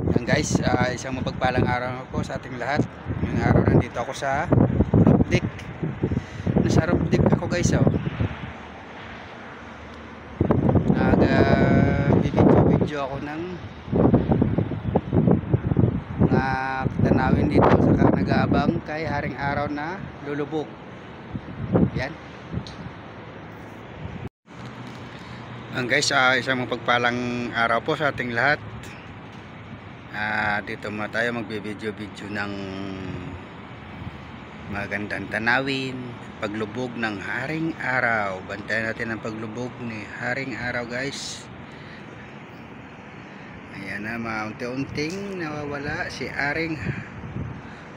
Yan guys, isang mapagpalang araw po sa ating lahat. Ngayong araw nandito ako sa roof deck. Nasa roof deck ako guys, oh. Nag-video ako ng tanawin dito sa nag-aabang kay haring araw na lulubog. Yan. Guys, isang mapagpalang araw po sa ating lahat. Dito muna tayo magbe-video ng magandang tanawin, paglubog ng haring araw. Bantayan natin ang paglubog ni haring araw guys. Ayan na, maunti-unting nawawala si haring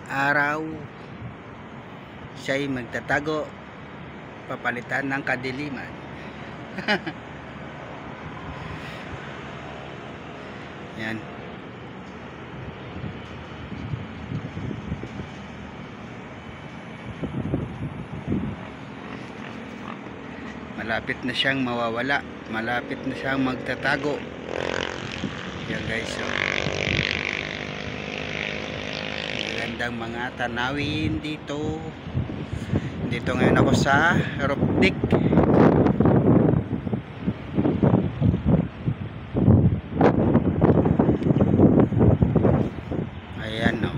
araw. Siya'y magtatago, papalitan ng kadiliman. Yan. Malapit na siyang mawawala, malapit na siyang magtatago. Yan guys, so magandang mga tanawin dito ngayon ako sa roof deck. Ayan, no.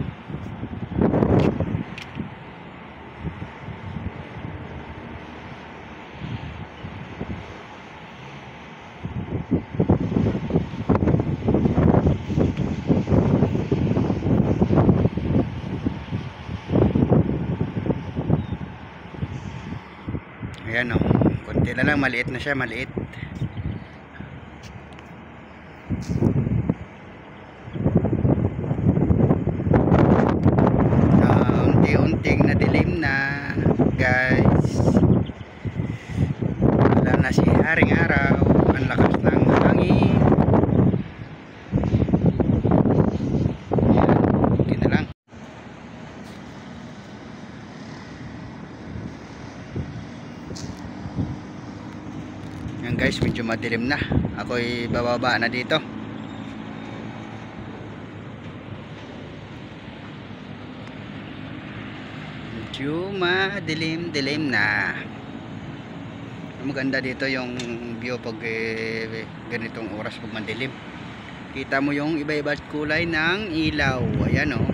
Ayan, o, konti na lang, maliit na siya, maliit. Unti-unting nadilim na guys. Wala na si haring araw, ang lakas ng hangin. Konti na lang. Yan guys, medyo madilim na. Ako'y bababa na dito. Medyo madilim-dilim na. Maganda dito yung view pag ganitong oras pag madilim. Kita mo yung iba-iba't kulay ng ilaw. Ayan, oh.